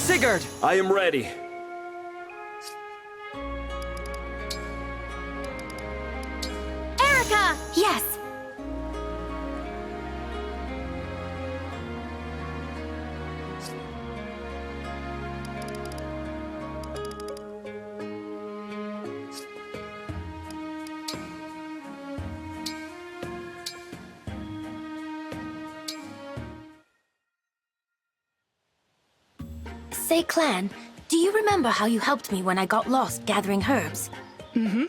Sigurd! I am ready. Erica! Yes. Say, Clan, do you remember how you helped me when I got lost gathering herbs? Mm-hmm.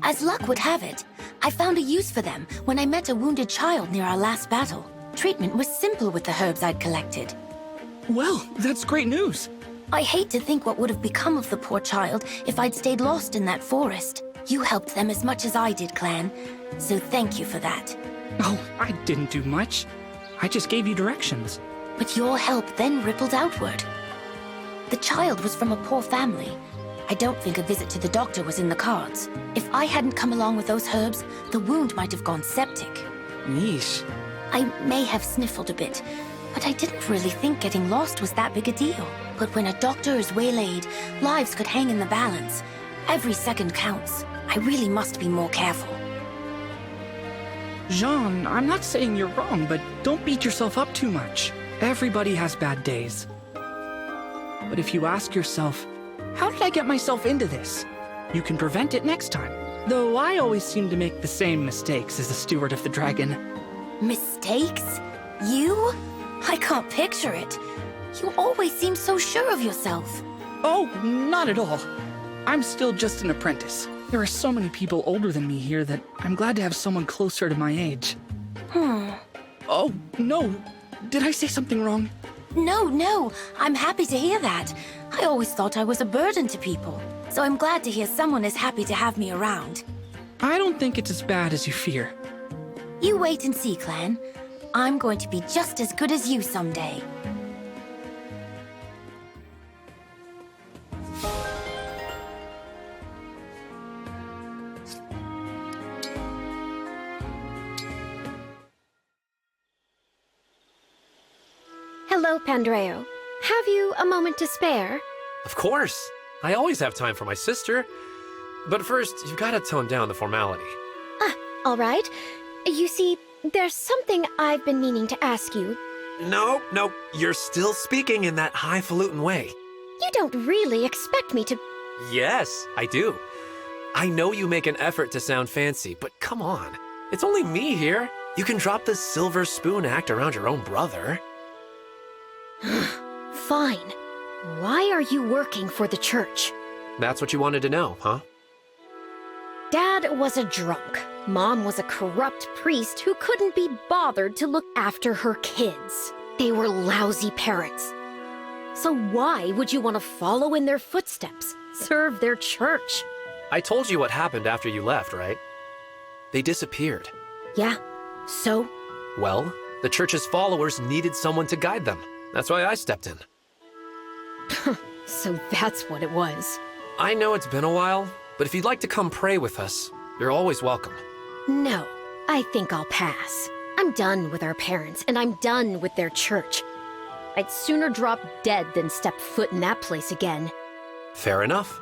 As luck would have it, I found a use for them when I met a wounded child near our last battle. Treatment was simple with the herbs I'd collected. Well, that's great news. I hate to think what would have become of the poor child if I'd stayed lost in that forest. You helped them as much as I did, Clan, so thank you for that. Oh, I didn't do much. I just gave you directions. But your help then rippled outward. The child was from a poor family. I don't think a visit to the doctor was in the cards. If I hadn't come along with those herbs, the wound might have gone septic. Yeesh. I may have sniffled a bit, but I didn't really think getting lost was that big a deal. But when a doctor is waylaid, lives could hang in the balance. Every second counts. I really must be more careful. Jean, I'm not saying you're wrong, but don't beat yourself up too much. Everybody has bad days. But if you ask yourself, how did I get myself into this? You can prevent it next time. Though I always seem to make the same mistakes as the steward of the dragon. Mistakes? You? I can't picture it. You always seem so sure of yourself. Oh, not at all. I'm still just an apprentice. There are so many people older than me here that I'm glad to have someone closer to my age. Oh, no. Did I say something wrong? No. I'm happy to hear that. I always thought I was a burden to people. So I'm glad to hear someone is happy to have me around. I don't think it's as bad as you fear. You wait and see, Clan. I'm going to be just as good as you someday. Hello, Pandreo. Have you a moment to spare? Of course. I always have time for my sister. But first, you've got to tone down the formality. All right. You see, there's something I've been meaning to ask you. No, you're still speaking in that highfalutin way. You don't really expect me to... Yes, I do. I know you make an effort to sound fancy, but come on. It's only me here. You can drop the silver spoon act around your own brother. Fine. Why are you working for the church? That's what you wanted to know, huh? Dad was a drunk. Mom was a corrupt priest who couldn't be bothered to look after her kids. They were lousy parents. So why would you want to follow in their footsteps, serve their church? I told you what happened after you left, right? They disappeared. Yeah, so? Well, the church's followers needed someone to guide them. That's why I stepped in. So that's what it was. I know it's been a while, but if you'd like to come pray with us, you're always welcome. No, I think I'll pass. I'm done with our parents, and I'm done with their church. I'd sooner drop dead than step foot in that place again. Fair enough.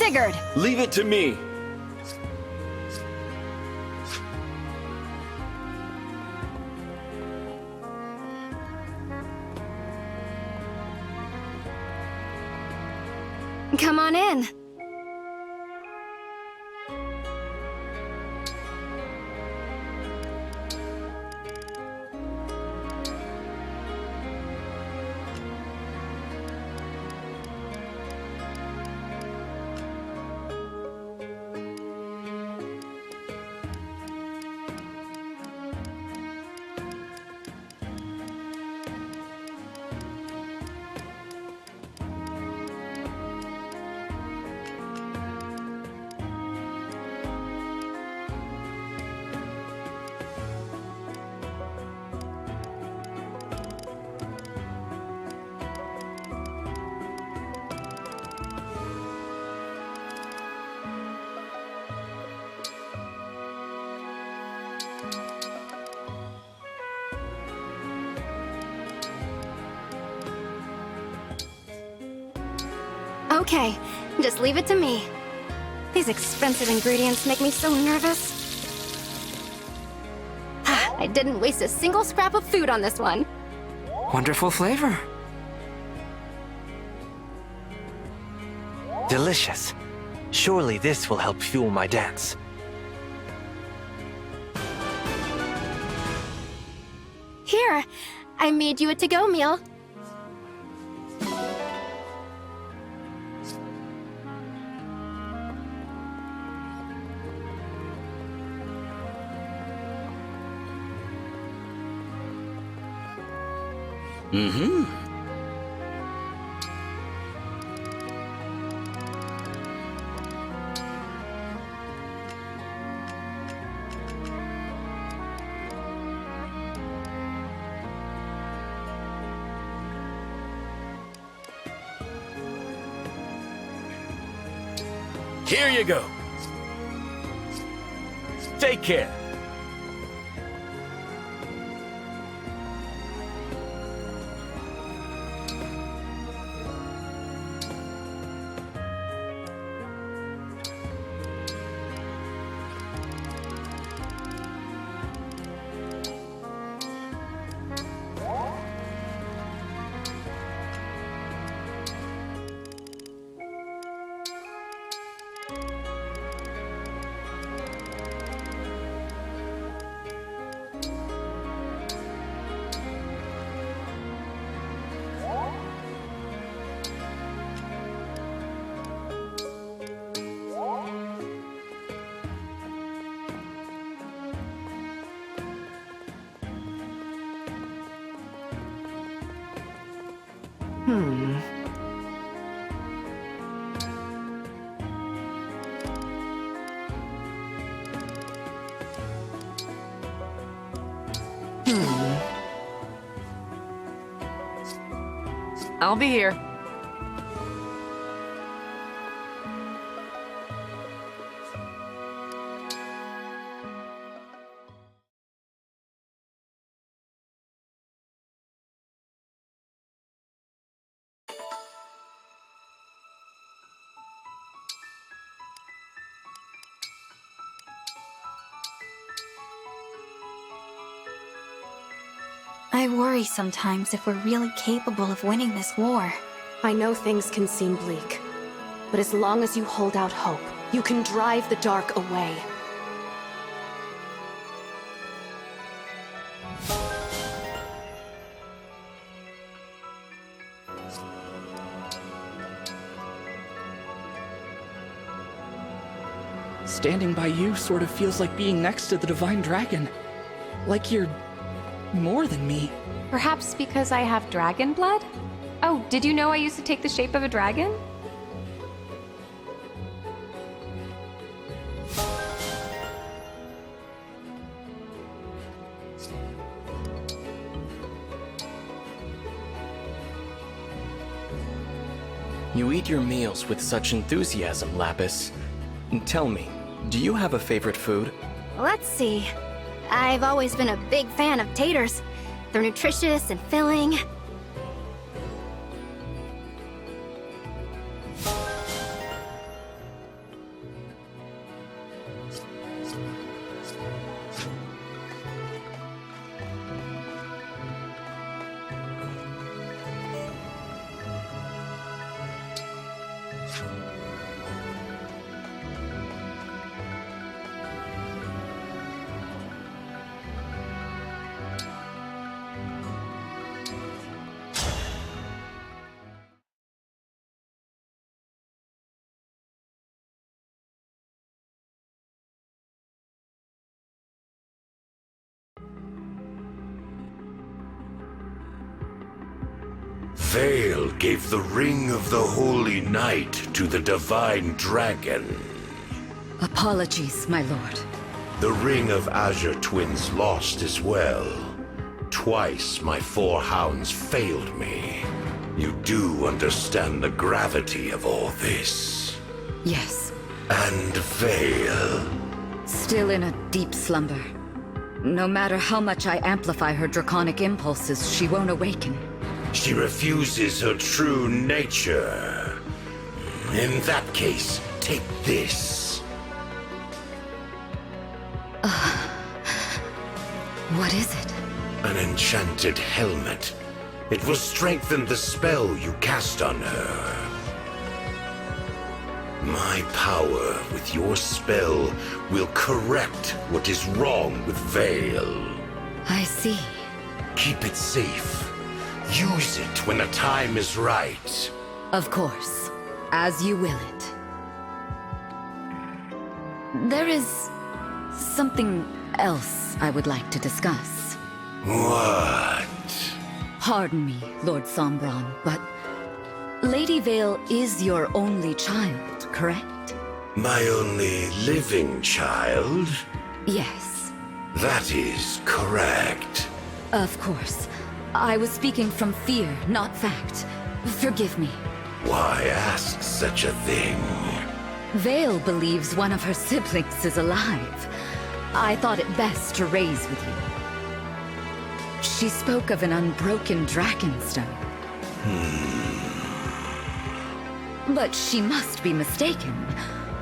Sigurd! Leave it to me. Come on in. Okay, just leave it to me. These expensive ingredients make me so nervous. I didn't waste a single scrap of food on this one. Wonderful flavor. Delicious. Surely this will help fuel my dance. Here, I made you a to-go meal. Mm-hmm. Here you go. Take care. I'll be here. I worry sometimes if we're really capable of winning this war. I know things can seem bleak, but as long as you hold out hope, you can drive the dark away. Standing by you sort of feels like being next to the Divine Dragon. Like you're more than me. Perhaps because I have dragon blood? Oh, did you know I used to take the shape of a dragon? You eat your meals with such enthusiasm, Lapis. Tell me, do you have a favorite food? Let's see. I've always been a big fan of taters. They're nutritious and filling. Vale gave the Ring of the Holy Night to the Divine Dragon. Apologies, my lord. The Ring of Azure Twins lost as well. Twice my 4 hounds failed me. You do understand the gravity of all this. Yes. And Vale. Still in a deep slumber. No matter how much I amplify her draconic impulses, she won't awaken. She refuses her true nature. In that case, take this. What is it? An enchanted helmet. It will strengthen the spell you cast on her. My power with your spell will correct what is wrong with Vale. I see. Keep it safe. Use it when the time is right. Of course. As you will it. There is something else I would like to discuss. What? Pardon me, Lord Sombron, but Lady Vale is your only child, correct? My only living child? Yes. That is correct. Of course. I was speaking from fear, not fact. Forgive me. Why ask such a thing? Vale believes one of her siblings is alive. I thought it best to raise with you. She spoke of an unbroken dragonstone. But she must be mistaken.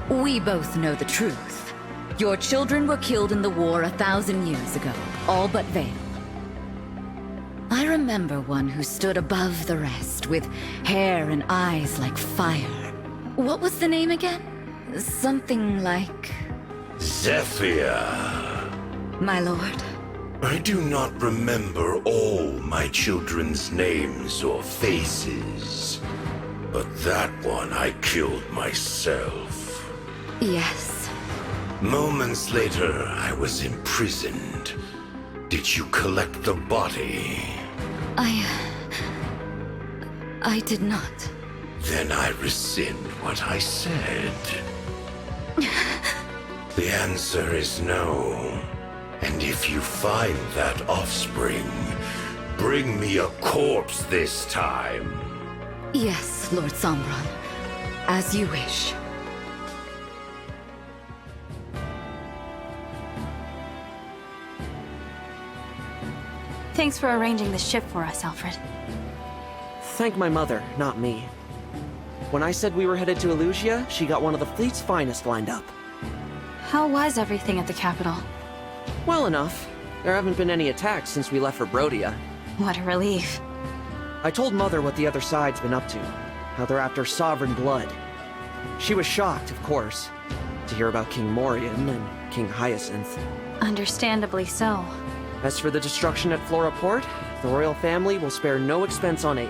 We both know the truth. Your children were killed in the war 1,000 years ago, all but Vale. I remember one who stood above the rest, with hair and eyes like fire. What was the name again? Something like... Zephyr. My lord. I do not remember all my children's names or faces. But that one I killed myself. Yes. Moments later, I was imprisoned. Did you collect the body? I did not. Then I rescind what I said. The answer is no. And if you find that offspring, bring me a corpse this time. Yes, Lord Sombron. As you wish. Thanks for arranging this ship for us, Alfred. Thank my mother, not me. When I said we were headed to Elusia, she got one of the fleet's finest lined up. How was everything at the capital? Well enough. There haven't been any attacks since we left for Brodia. What a relief. I told Mother what the other side's been up to, how they're after sovereign blood. She was shocked, of course, to hear about King Morian and King Hyacinth. Understandably so. As for the destruction at Flora Port, the royal family will spare no expense on aid,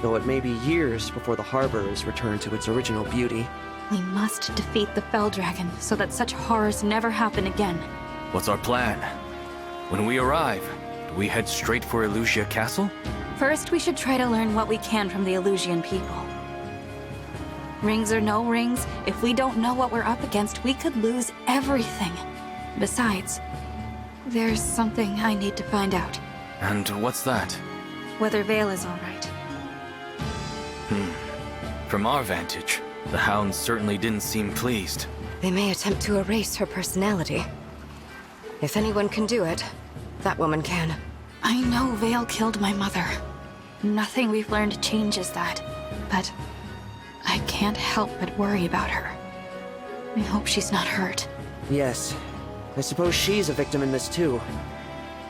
though it may be years before the harbor is returned to its original beauty. We must defeat the Fell Dragon so that such horrors never happen again. What's our plan? When we arrive, do we head straight for Elusia Castle? First, we should try to learn what we can from the Elusian people. Rings or no rings, if we don't know what we're up against, we could lose everything. Besides, there's something I need to find out. And what's that? Whether Vale is all right. From our vantage, the hounds certainly didn't seem pleased. They may attempt to erase her personality. If anyone can do it, that woman can. I know Vale killed my mother. Nothing we've learned changes that. But I can't help but worry about her. I hope she's not hurt. Yes. I suppose she's a victim in this too.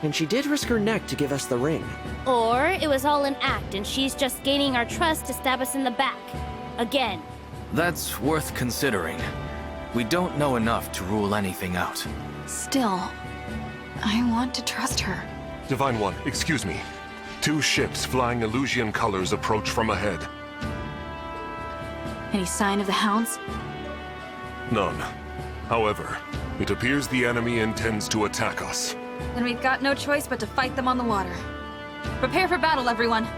And she did risk her neck to give us the ring. Or it was all an act and she's just gaining our trust to stab us in the back. Again. That's worth considering. We don't know enough to rule anything out. Still, I want to trust her. Divine One, excuse me. 2 ships flying Elusian colors approach from ahead. Any sign of the hounds? None. However, it appears the enemy intends to attack us. Then we've got no choice but to fight them on the water. Prepare for battle, everyone!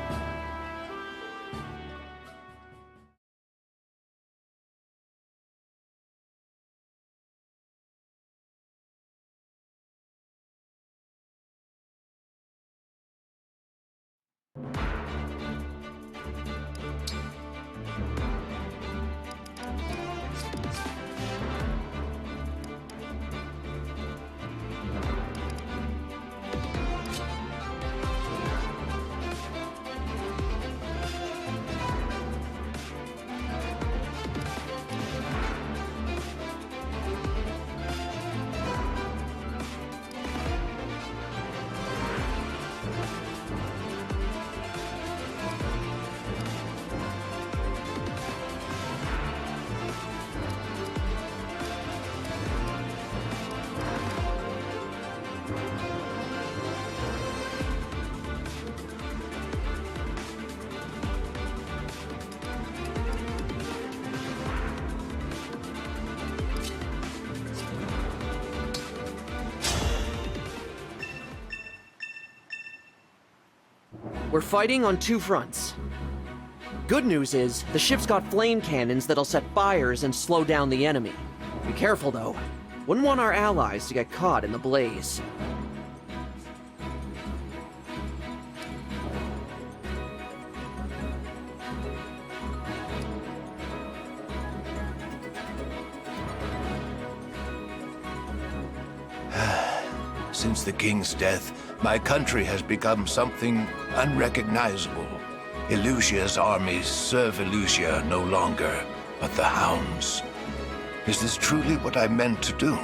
We're fighting on two fronts. Good news is, the ship's got flame cannons that'll set fires and slow down the enemy. Be careful, though. Wouldn't want our allies to get caught in the blaze. Since the king's death, my country has become something unrecognizable. Elusia's armies serve Elusia no longer, but the hounds. Is this truly what I meant to do?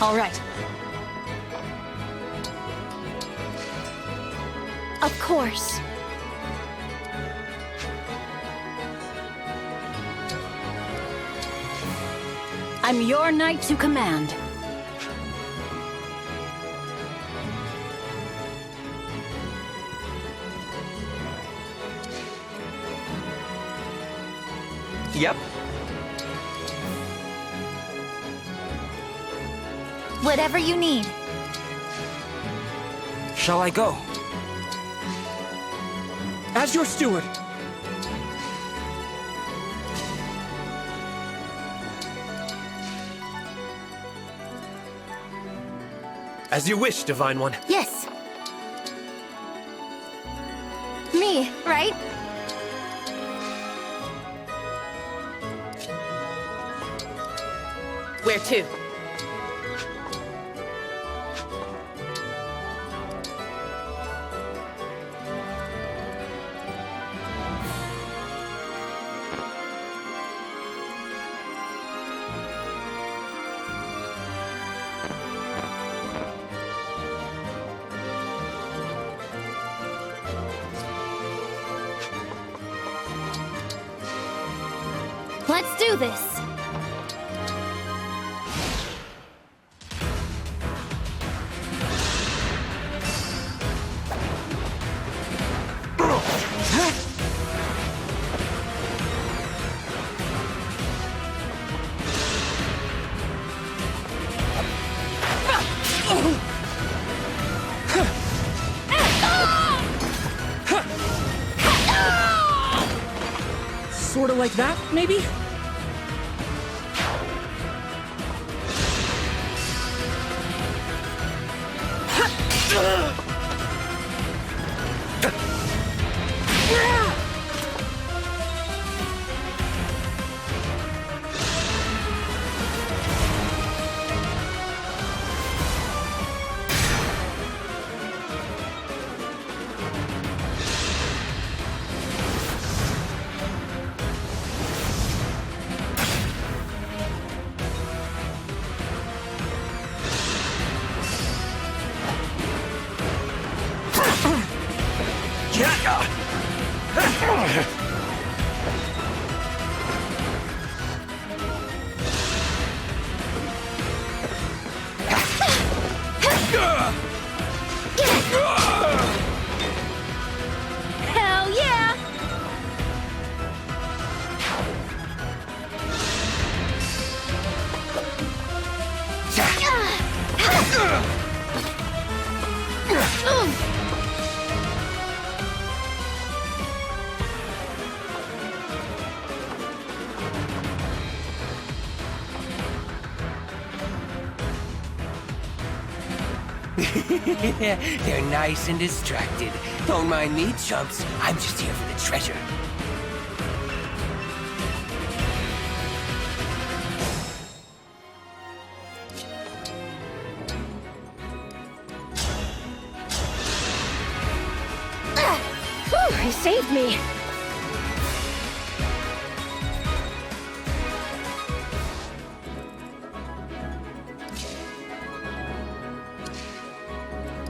All right. Of course. I'm your knight to command. Yep. Whatever you need. Shall I go? As your steward. As you wish, Divine One. Yes. Me, right? Where to? Let's do this. Sorta like that, maybe? Hell yeah! They're nice and distracted. Don't mind me, chumps. I'm just here for the treasure. He saved me.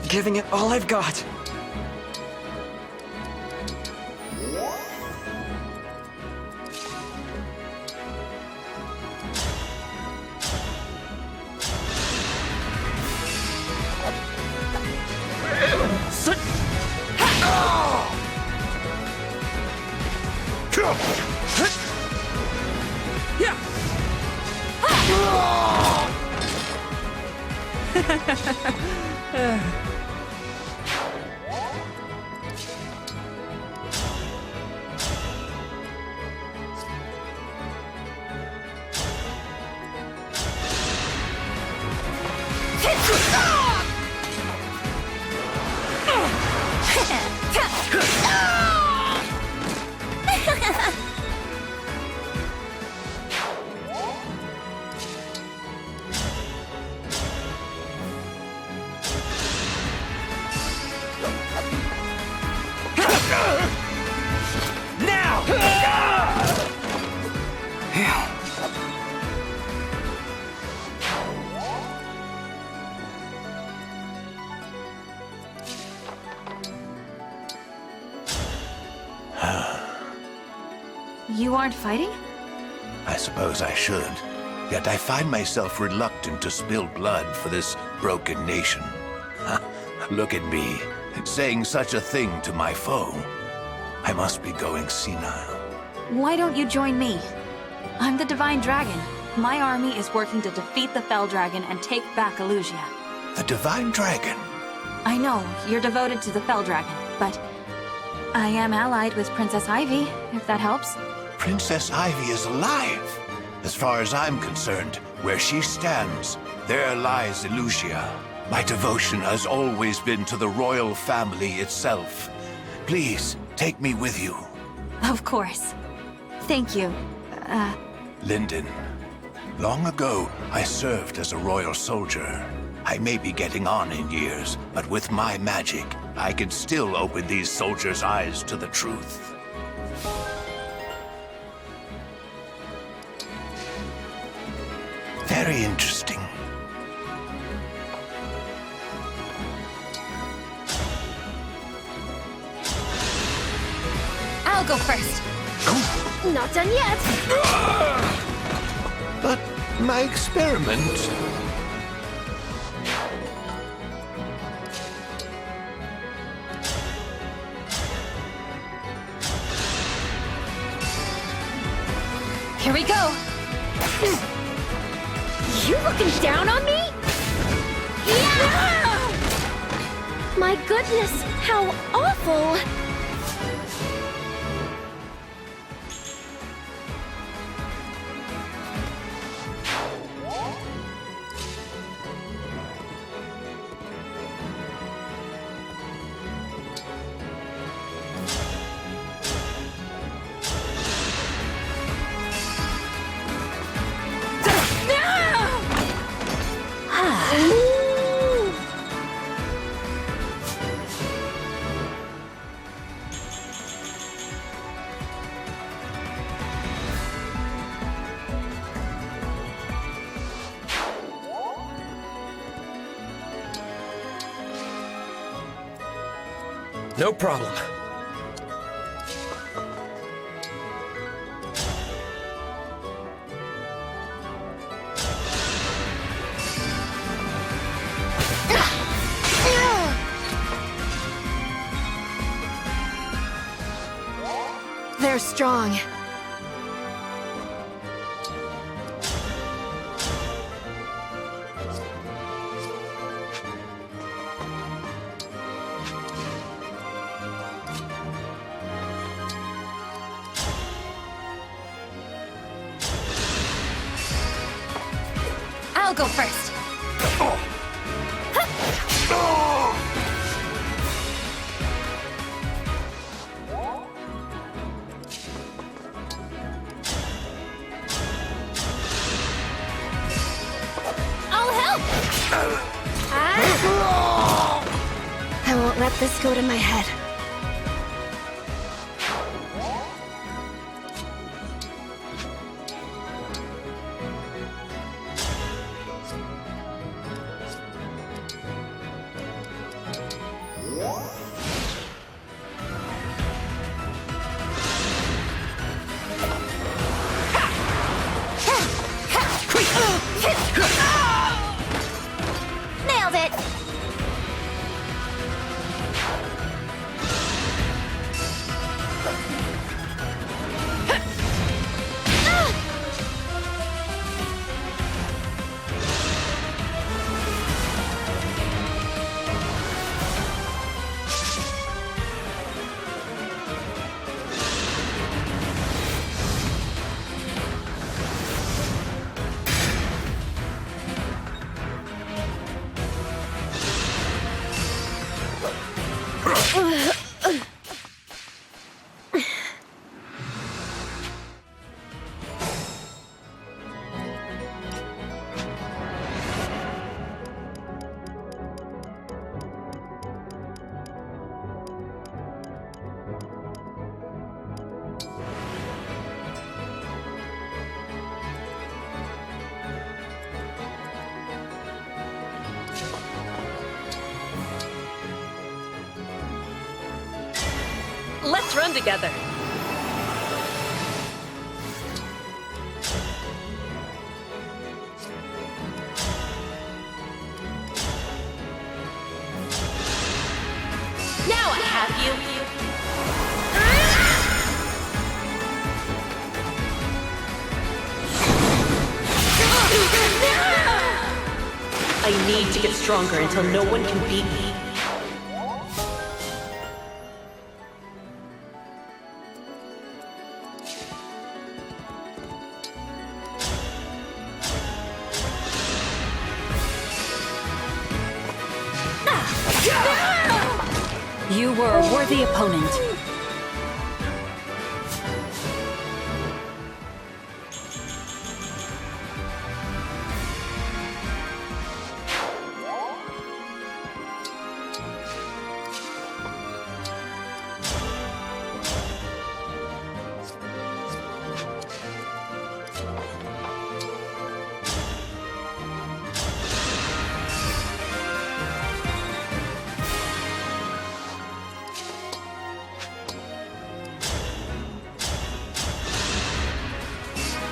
Giving it all I've got. You aren't fighting? I suppose I should. Yet I find myself reluctant to spill blood for this broken nation. Look at me, saying such a thing to my foe. I must be going senile. Why don't you join me? I'm the Divine Dragon. My army is working to defeat the Fell Dragon and take back Elusia. The Divine Dragon? I know, you're devoted to the Fell Dragon, but I am allied with Princess Ivy, if that helps. Princess Ivy is alive. As far as I'm concerned, where she stands, there lies Elusia. My devotion has always been to the royal family itself. Please, take me with you. Of course. Thank you. Linden, long ago, I served as a royal soldier. I may be getting on in years, but with my magic, I can still open these soldiers' eyes to the truth. Very interesting. I'll go first. Not done yet. But my experiment... Here we go. You looking down on me? Yeah! My goodness, how awful! No problem. They're strong. I'll go first. let this go to my head. Nailed it! Let's run together. Now I have you. I need to get stronger until no one can beat me. You were a worthy opponent.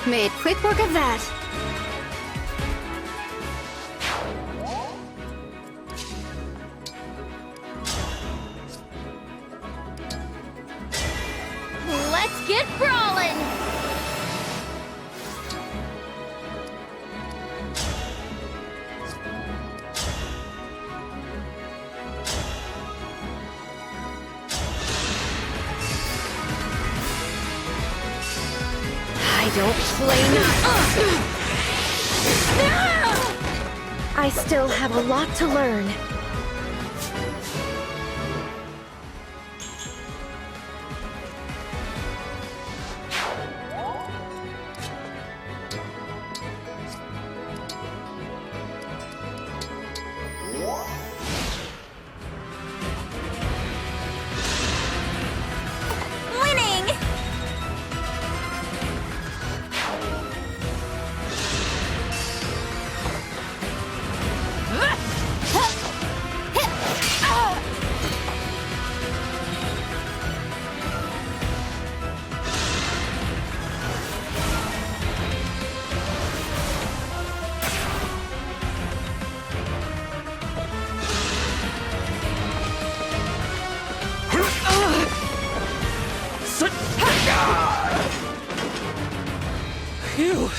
Made quick work of that. Let's get brawling! I don't play I still have a lot to learn. Winning! Phew.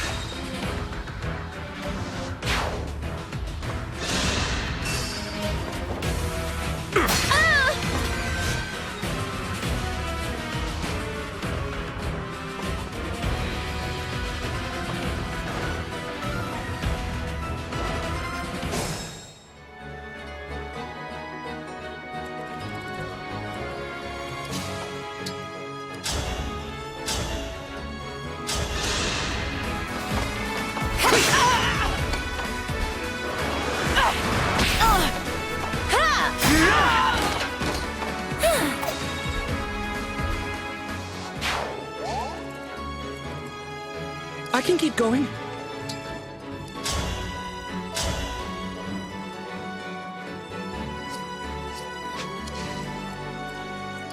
I can keep going.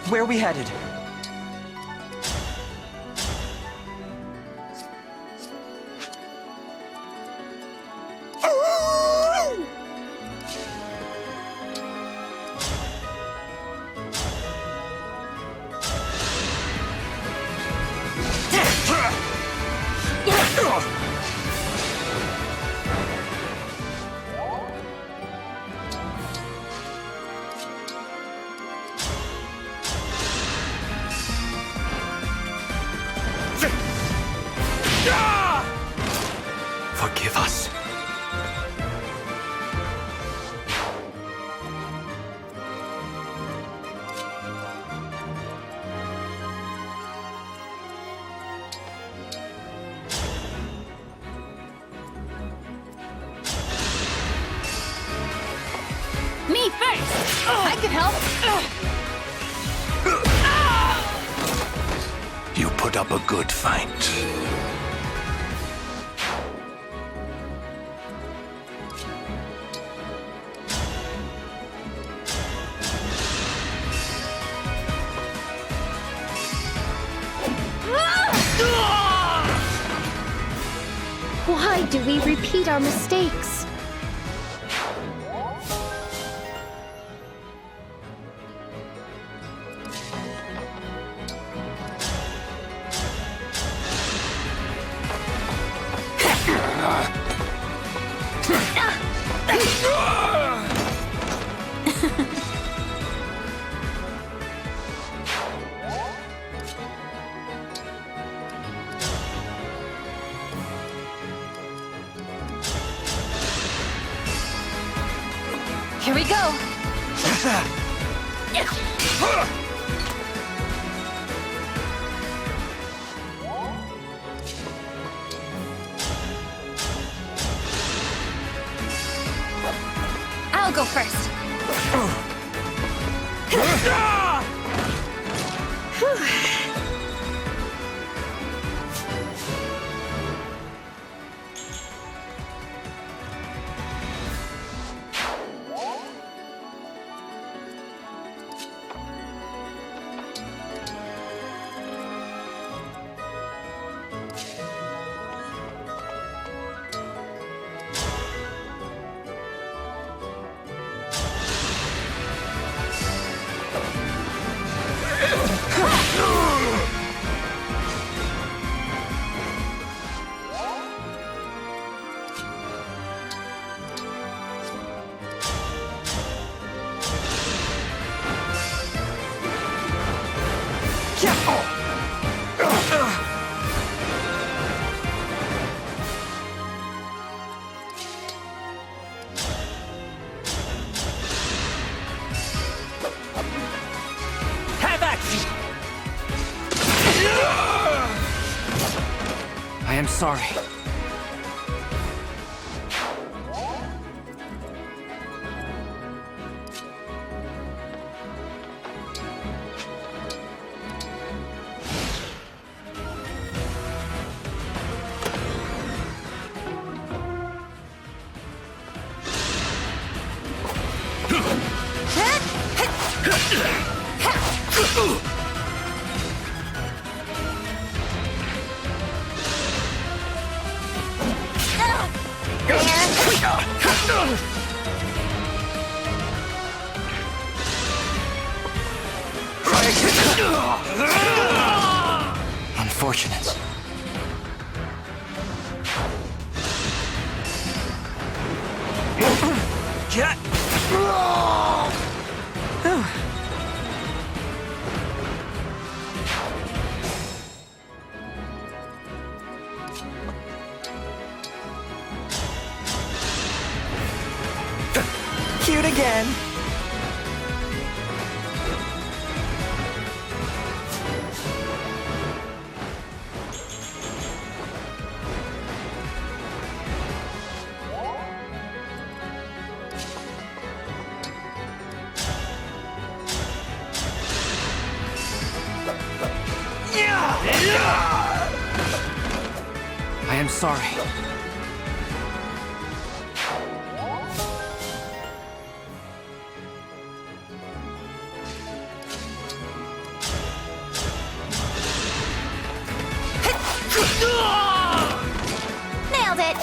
Where are we headed? Forgive us. Me first! I can help! You put up a good fight. Why do we repeat our mistakes? Here we go. I'll go first. I am sorry. Unfortunate. Cute again. I am sorry. Nailed it!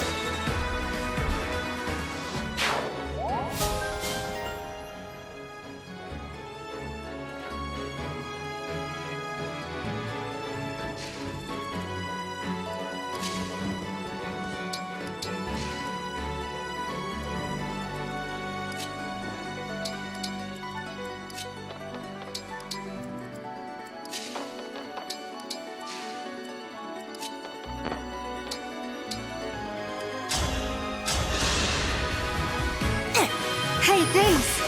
Hey, thanks!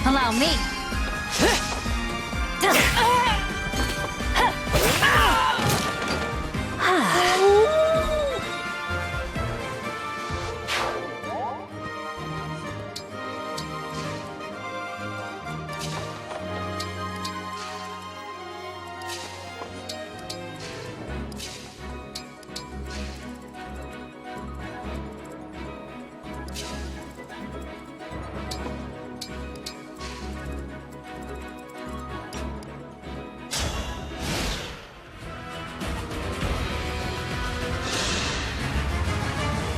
Allow me.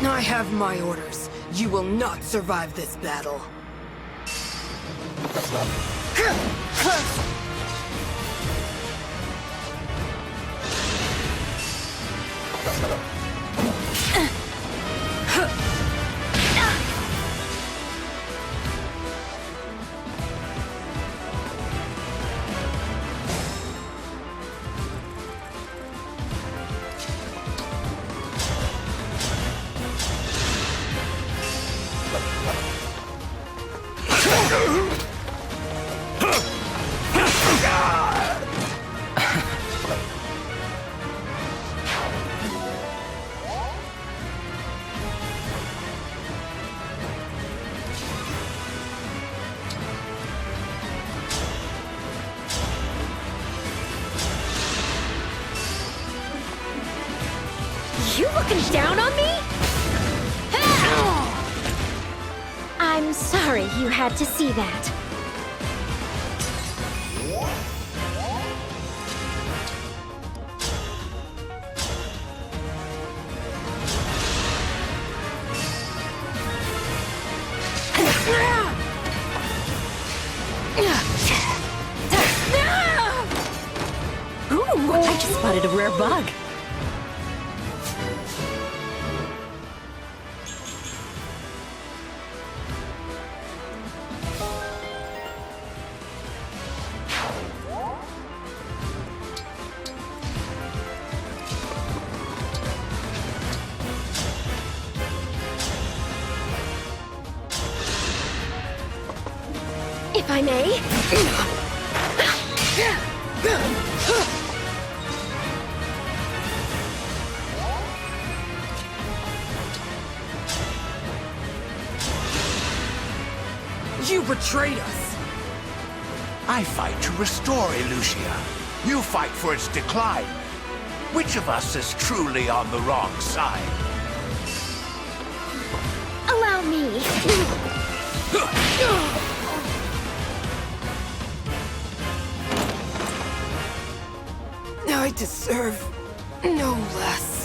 I have my orders. You will not survive this battle. You looking down on me? I'm sorry you had to see that. Ooh, I just spotted a rare bug. If I may. You betrayed us! I fight to restore Elusia. You fight for its decline. Which of us is truly on the wrong side? Allow me. I deserve no less.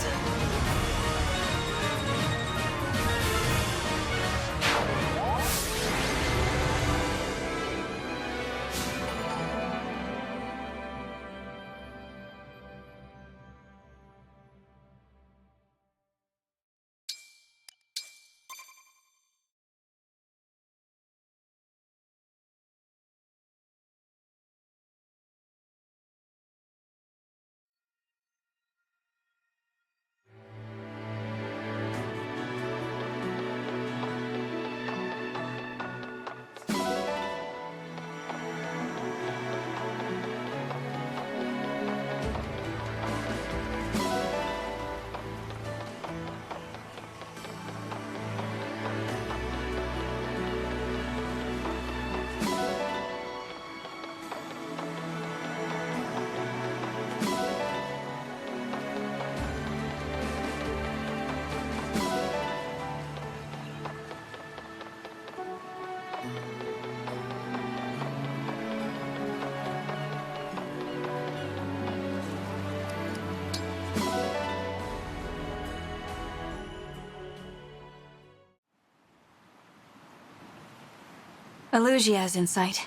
Elusia is in sight.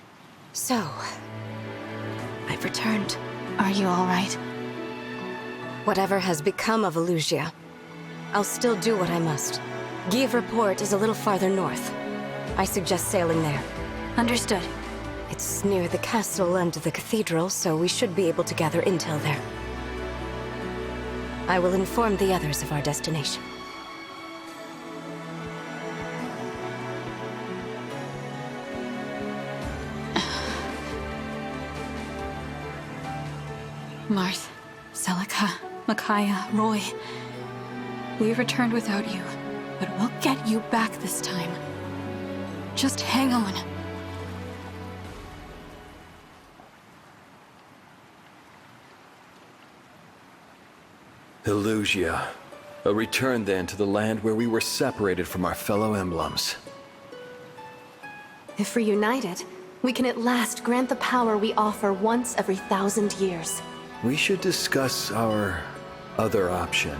So, I've returned. Are you all right? Whatever has become of Elusia, I'll still do what I must. Give Report is a little farther north. I suggest sailing there. Understood. It's near the castle and the cathedral, so we should be able to gather intel there. I will inform the others of our destination. Marth, Celica, Micaiah, Roy. We've returned without you, but we'll get you back this time. Just hang on. Elusia. A return then to the land where we were separated from our fellow emblems. If reunited, we can at last grant the power we offer once every 1,000 years. We should discuss our other option.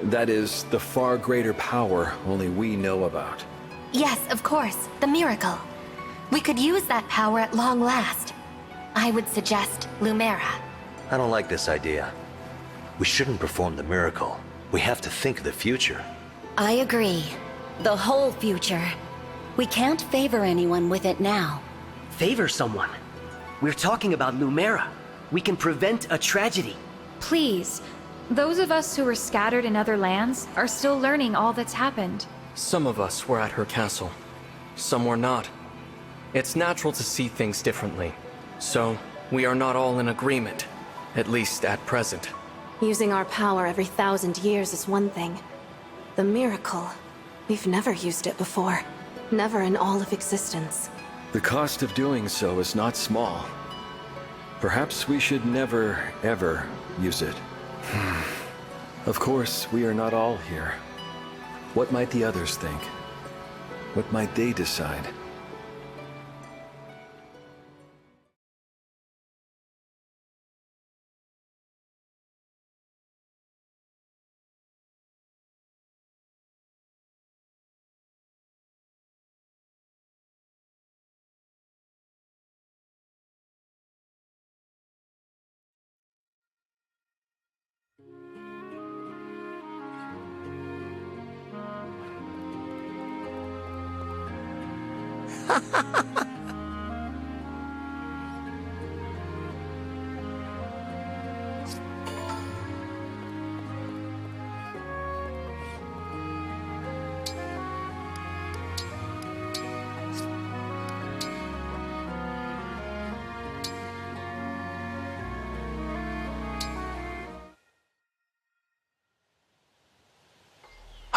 That is, the far greater power only we know about. Yes, of course. The miracle. We could use that power at long last. I would suggest Lumera. I don't like this idea. We shouldn't perform the miracle. We have to think of the future. I agree. The whole future. We can't favor anyone with it now. Favor someone? We're talking about Lumera. We can prevent a tragedy. Please. Those of us who were scattered in other lands are still learning all that's happened. Some of us were at her castle. Some were not. It's natural to see things differently. So, we are not all in agreement. At least at present. Using our power every 1,000 years is one thing. The miracle, we've never used it before. Never in all of existence. The cost of doing so is not small. Perhaps we should never, ever use it. Of course, we are not all here. What might the others think? What might they decide?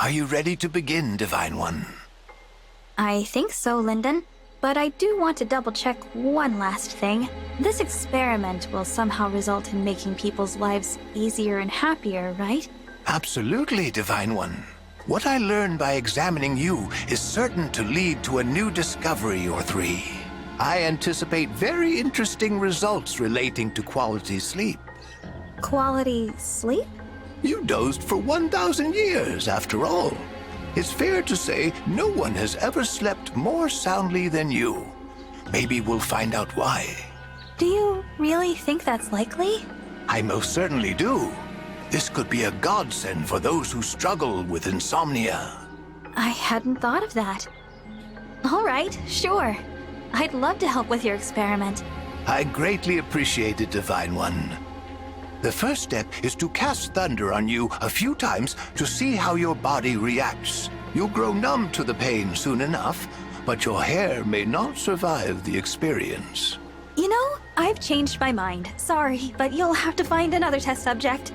Are you ready to begin, Divine One? I think so, Lyndon. But I do want to double-check one last thing. This experiment will somehow result in making people's lives easier and happier, right? Absolutely, Divine One. What I learned by examining you is certain to lead to a new discovery or three. I anticipate very interesting results relating to quality sleep. Quality sleep? You dozed for 1,000 years, after all. It's fair to say no one has ever slept more soundly than you. Maybe we'll find out why. Do you really think that's likely? I most certainly do. This could be a godsend for those who struggle with insomnia. I hadn't thought of that. All right, sure. I'd love to help with your experiment. I greatly appreciate it, Divine One. The first step is to cast thunder on you a few times to see how your body reacts. You'll grow numb to the pain soon enough, but your hair may not survive the experience. You know, I've changed my mind. Sorry, but you'll have to find another test subject.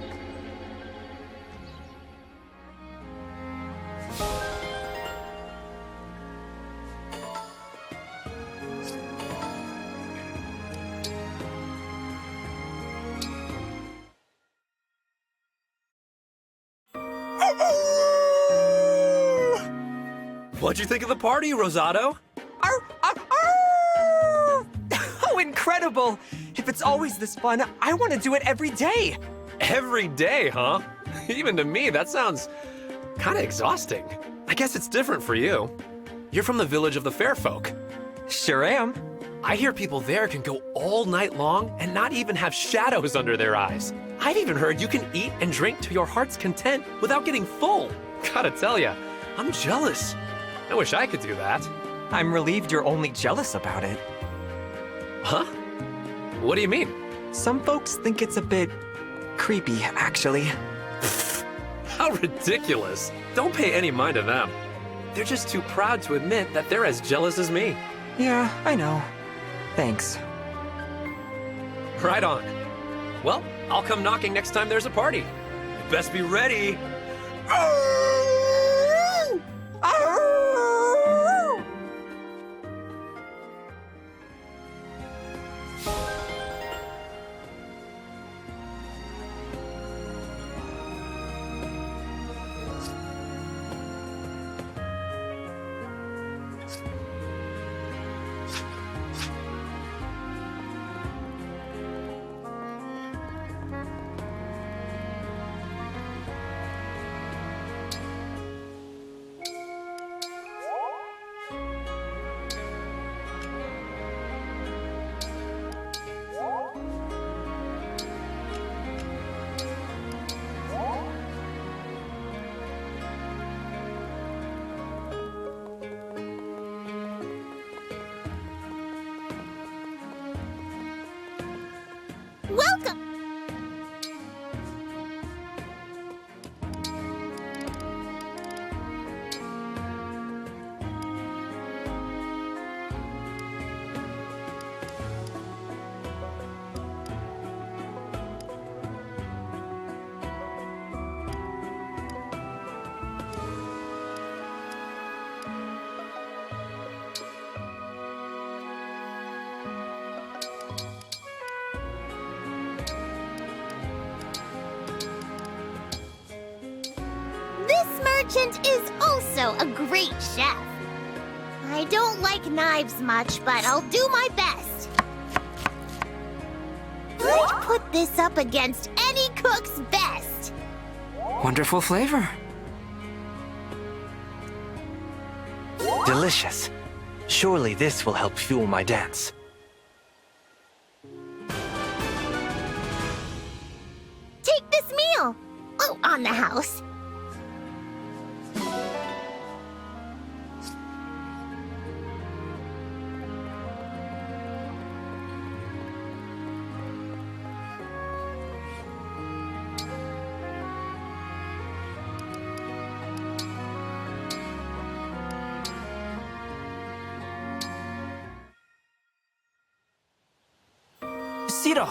What'd you think of the party, Rosado? Oh, incredible! If it's always this fun, I want to do it every day! Every day, huh? Even to me, that sounds kind of exhausting. I guess it's different for you. You're from the village of the fair folk. Sure am. I hear people there can go all night long and not even have shadows under their eyes. I've even heard you can eat and drink to your heart's content without getting full. Gotta tell ya, I'm jealous. I wish I could do that. I'm relieved you're only jealous about it. Huh? What do you mean? Some folks think it's a bit creepy, actually. How ridiculous. Don't pay any mind to them. They're just too proud to admit that they're as jealous as me. Yeah, I know. Thanks. Right on. Well, I'll come knocking next time there's a party. You best be ready. Welcome! This merchant is also a great chef. I don't like knives much, but I'll do my best. I'd put this up against any cook's best. Wonderful flavor. Delicious. Surely this will help fuel my dance. Take this meal. Oh, on the house. Ciro,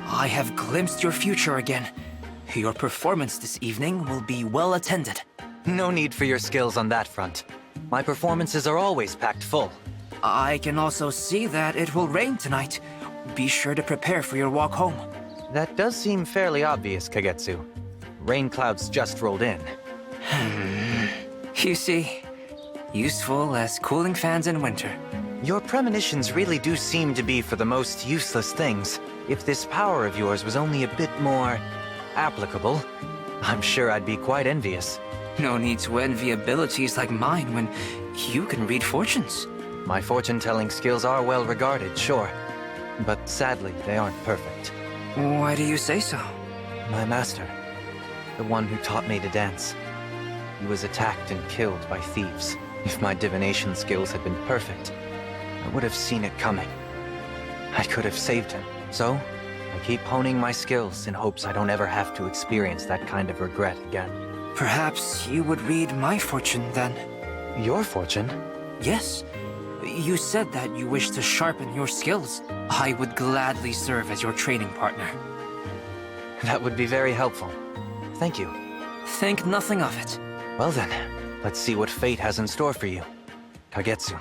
I have glimpsed your future again. Your performance this evening will be well attended. No need for your skills on that front. My performances are always packed full. I can also see that it will rain tonight. Be sure to prepare for your walk home. That does seem fairly obvious, Kagetsu. Rain clouds just rolled in. You see, useful as cooling fans in winter. Your premonitions really do seem to be for the most useless things. If this power of yours was only a bit more applicable, I'm sure I'd be quite envious. No need to envy abilities like mine when you can read fortunes. My fortune-telling skills are well regarded, sure. But sadly, they aren't perfect. Why do you say so? My master, the one who taught me to dance, he was attacked and killed by thieves. If my divination skills had been perfect, I would have seen it coming. I could have saved him. So, I keep honing my skills in hopes I don't ever have to experience that kind of regret again. Perhaps you would read my fortune then. Your fortune? Yes. You said that you wish to sharpen your skills. I would gladly serve as your training partner. That would be very helpful. Thank you. Think nothing of it. Well then, let's see what fate has in store for you. Kagetsu.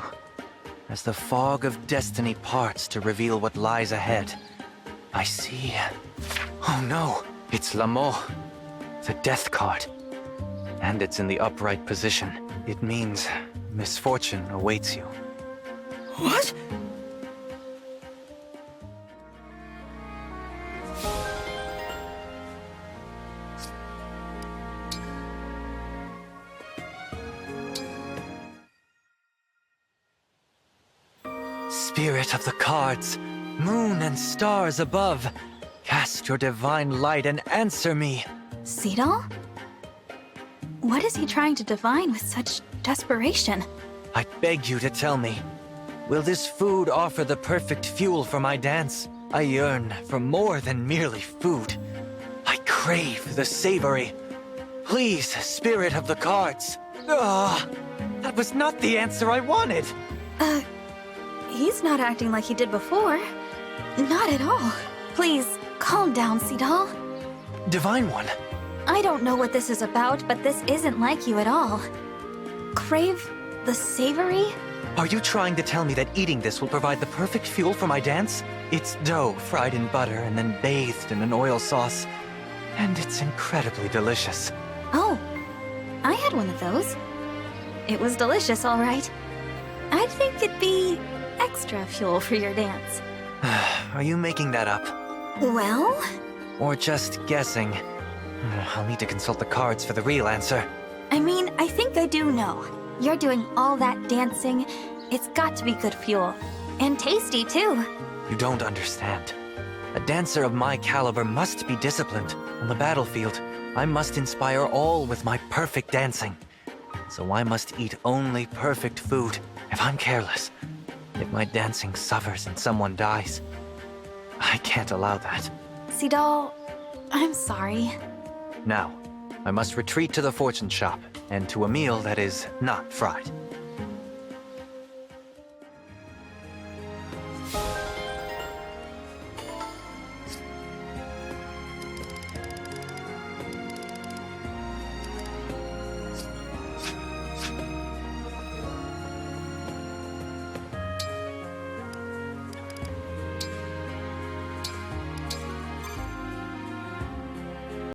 As the fog of destiny parts to reveal what lies ahead, I see... Oh no! It's L'Amour, the death card. And it's in the upright position. It means misfortune awaits you. What? Spirit of the cards, moon and stars above, cast your divine light and answer me. Cedal? What is he trying to divine with such desperation? I beg you to tell me, will this food offer the perfect fuel for my dance? I yearn for more than merely food. I crave the savory. Please, Spirit of the cards. That was not the answer I wanted. He's not acting like he did before. Not at all. Please, calm down, Cedal. Divine One. I don't know what this is about, but this isn't like you at all. Crave the savory? Are you trying to tell me that eating this will provide the perfect fuel for my dance? It's dough fried in butter and then bathed in an oil sauce. And it's incredibly delicious. Oh, I had one of those. It was delicious, all right. I think it'd be extra fuel for your dance. Are you making that up? Well? Or just guessing? I'll need to consult the cards for the real answer. I mean, I think I do know. You're doing all that dancing. It's got to be good fuel. And tasty, too. You don't understand. A dancer of my caliber must be disciplined. On the battlefield, I must inspire all with my perfect dancing. So I must eat only perfect food. If I'm careless, if my dancing suffers and someone dies, I can't allow that. Cedal, I'm sorry. Now, I must retreat to the fortune shop, and to a meal that is not fried.